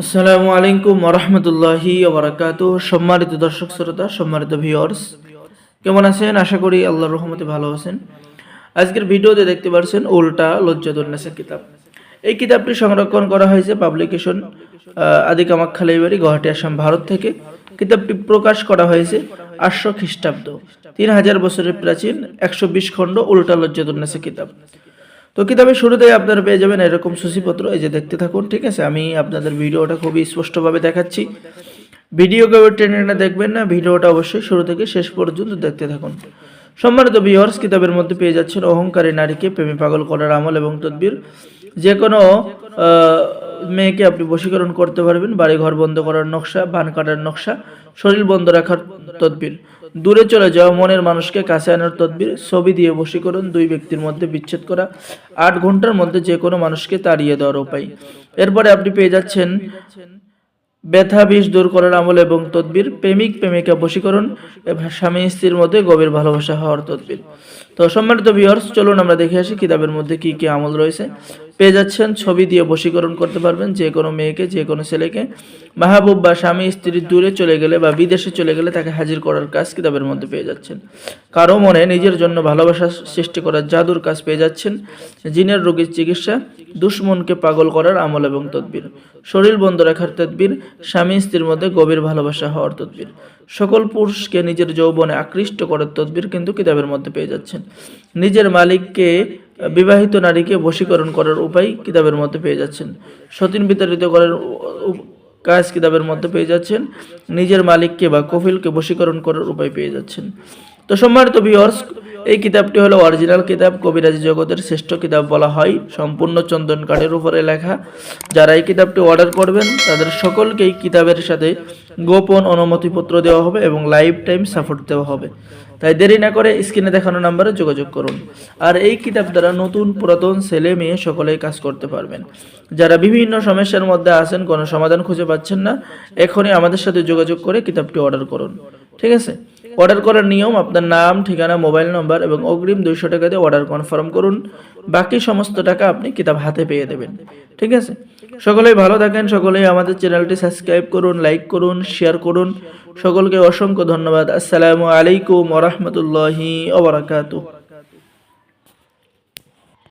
আসসালামু আলাইকুম ওরহমতুল্লাহি ওবরাকাতুহ। সম্মানিত দর্শক শ্রোতা, সম্মানিত ভিউয়ার্স, কেমন আছেন? আশা করি আল্লাহর রহমতে ভালো আছেন। আজকের ভিডিওতে দেখতে পাচ্ছেন উল্টা লজ্জাতুন্নেসা কিতাব। এই কিতাবটি সংরক্ষণ করা হয়েছে পাবলিকেশন আদি কামাখ্যা লাইব্রেরি, গুয়াহাটি, আসাম, ভারত থেকে। কিতাবটি প্রকাশ করা হয়েছে 800 খ্রিস্টাব্দ, 3000 বছরের প্রাচীন 120 খণ্ড উল্টা লজ্জাতুন্নেসা কিতাব। তো কিতাবের শুরুতেই আপনারা পেয়ে যাবেন এরকম সূচিপত্র, এই যে দেখতে থাকুন। ঠিক আছে, আমি আপনাদের ভিডিওটা খুবই স্পষ্টভাবে দেখাচ্ছি। ভিডিও কেউ টেনে টেনে দেখবেন না, ভিডিওটা অবশ্যই শুরু থেকে শেষ পর্যন্ত দেখতে থাকুন। সম্মানিত ভিউয়ার্স, কিতাবের মধ্যে পেয়ে যাচ্ছেন অহংকারী নারীকে প্রেমে পাগল করার আমল এবং তদবির। যে কোনো মেয়েকে আপনি বশীকরণ করতে পারবেন। বাড়ি ঘর বন্ধ করার নকশা, বান কাটার নকশা, শরীর বন্ধ রাখার তদবির, দূরে চলে যাওয়া মনের মানুষকে কাছে আনার তদবির, ছবি দিয়ে বশীকরণ, দুই ব্যক্তির মধ্যে বিচ্ছেদ করা, 8 ঘন্টার মধ্যে যে কোনো মানুষকে তাড়িয়ে দেওয়ার উপায়। এরপরে আপনি পেয়ে যাচ্ছেন ব্যথা বিষ দূর করার আমল এবং তদবির, প্রেমিক প্রেমিকা বশীকরণ, স্বামী স্ত্রীর মধ্যে গভীর ভালোবাসা হওয়ার তদবির। তো সম্মানিত ভিউয়ার্স, চলুন আমরা দেখে আসি কিতাবের মধ্যে কি কি আমল রয়েছে। পেয়ে যাচ্ছেন ছবি দিয়ে বশীকরণ করতে পারবেন যে কোনো মেয়েকে, যে কোনো ছেলেকে। মাহবুব বা স্বামী স্ত্রী দূরে চলে গেলে বা বিদেশে চলে গেলে তাকে হাজির করার কাজ কিতাবের মধ্যে পেয়ে যাচ্ছেন। কারো মনে নিজের জন্য ভালোবাসা সৃষ্টি করার জাদুর কাজ পেয়ে যাচ্ছেন। জিনের রোগীর চিকিৎসা, দুশ্মনকে পাগল করার আমল এবং তদবির, শরীর বন্ধ রাখার তদবির, স্বামী স্ত্রীর মধ্যে গভীর ভালোবাসা হওয়ার তদবির, সকল পুরুষকে নিজের যৌবনে আকৃষ্ট করার তদবির কিন্তু কিতাবের মধ্যে পেয়ে যাচ্ছেন। নিজের মালিককে বিবাহিত নারীকে বশীকরণ করার উপায় কিতাবের মধ্যে পেয়ে যাচ্ছেন। সতীন বিতাড়িত করার কাজ কিতাবের মধ্যে পেয়ে যাচ্ছেন। নিজের মালিককে বা কফিলকে বশীকরণ করার উপায় পেয়ে যাচ্ছেন। তো সম্মানিত ভিউয়ার্স, এই কিতাবটি হলো অরিজিনাল কিতাব, কবিরাজি জগতের শ্রেষ্ঠ কিতাব বলা হয়, সম্পূর্ণ চন্দন কাঠের উপরে লেখা। যারা এই কিতাবটি অর্ডার করবেন তাদের সকলকেই কিতাবের সাথে গোপন অনুমতিপত্র দেওয়া হবে এবং লাইফ টাইম সাপোর্ট দেওয়া হবে। তাই দেরি না করে স্ক্রিনে দেখানো নাম্বারে যোগাযোগ করুন। আর এই কিতাব দ্বারা নতুন পুরাতন ছেলে মেয়ে সকলেই কাজ করতে পারবেন। যারা বিভিন্ন সমস্যার মধ্যে আছেন, কোনো সমাধান খুঁজে পাচ্ছেন না, এখনই আমাদের সাথে যোগাযোগ করে কিতাবটি অর্ডার করুন। ঠিক আছে, অর্ডার করার নিয়ম: আপনার নাম, ঠিকানা, মোবাইল নম্বর এবং অগ্রিম 200 টাকা দিয়ে অর্ডার কনফার্ম করুন। বাকি সমস্ত টাকা আপনি কিতাব হাতে পেয়ে দেবেন। ঠিক আছে, সকলেই ভালো থাকেন, সকলেই আমাদের চ্যানেলটি সাবস্ক্রাইব করুন, লাইক করুন, শেয়ার করুন। সকলকে অসংখ্য ধন্যবাদ। আসসালামু আলাইকুম ওয়া রাহমাতুল্লাহি ওয়া বারাকাতুহু।